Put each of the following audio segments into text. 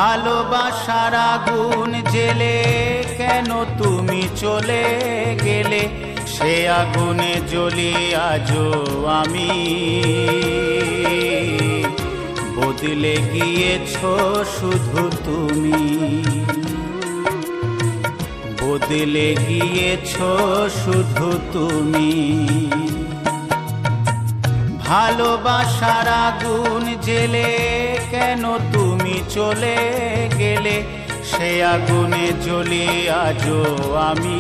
ভালোবাসার আগুন জেলে কেন তুমি চলে গেলে, সে আগুনে জ্বলি আজও আমি। বদলে গিয়েছো শুধু তুমি, বদলে গিয়েছো শুধু তুমি। ভালোবাসার আগুন জেলে কেন তুমি চলে গেলে, সে আগুনে জ্বলি আজও আমি।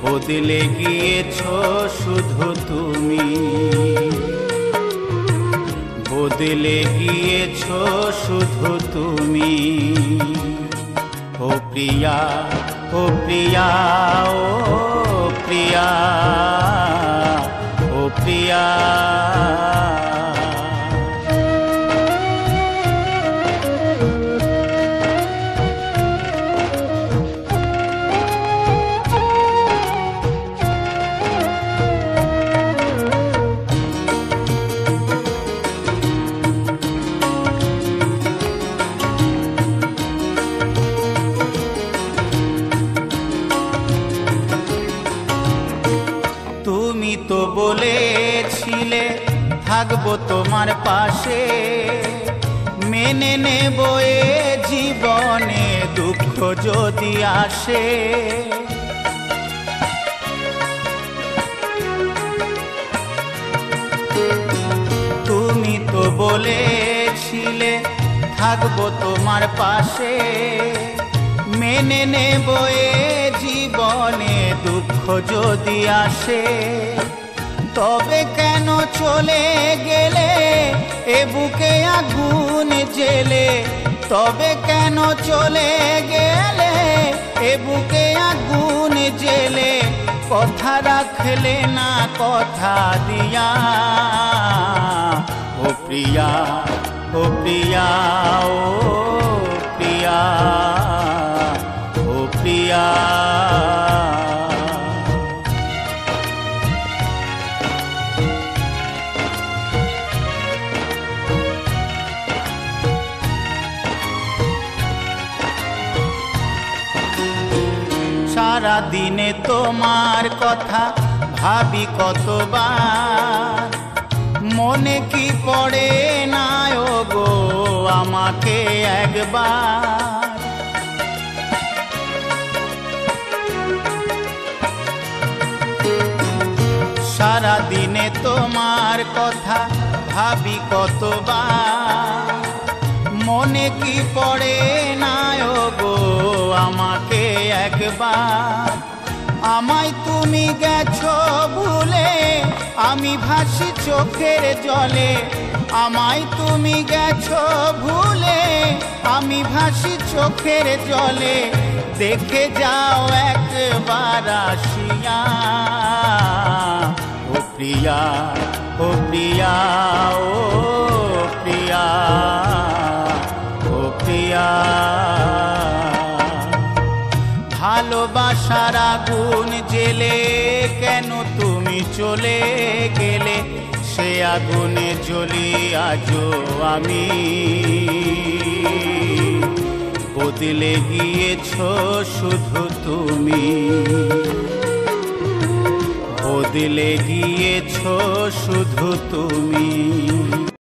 বদলে গিয়েছো শুধু তুমি, বদলে গিয়েছো শুধু তুমি। ও প্রিয়া, ও প্রিয়া, ও প্রিয়া, ও প্রিয়া। তুমি তো বলেছিলে থাকবো তোমার পাশে, মেনে নেব এ জীবনে দুঃখ যদি আসে। তুমি তো বলেছিলে থাকবো তোমার পাশে, মেনে নেব এ জীবনে দুঃখ যদি আসে। তবে কেন চলে গেলে এ বুকে আগুন জেলে, তবে কেন চলে গেলে এ বুকে আগুন জেলে। কথা রাখলে না কথা দিয়া, ও প্রিয়া, ও প্রিয়া, ও প্রিয়া, ও প্রিয়া। সারা দিনে তোমার কথা ভাবি কতবার, মনে কি পড়ে না ও গো আমাকে একবার। সারা দিনে তোমার কথা ভাবি কতবার, মনে কি পড়ে না ও গো আমাকে একবার। আমায় তুমি গেছো ভুলে, আমি ভাসি চোখের জলে। আমায় তুমি গেছো ভুলে, আমি ভাসি চোখের জলে। দেখে যাও একবার আসিয়া, ও প্রিয়া, ও প্রিয়া, ও প্রিয়া, ও প্রিয়া। ভালোবাসার আগুন জেলে কেন তুমি চলে গেলে, সে আগুনে জ্বলি আজও আমি। বদলে গিয়েছো শুধু তুমি, বদলে গিয়েছো শুধু তুমি।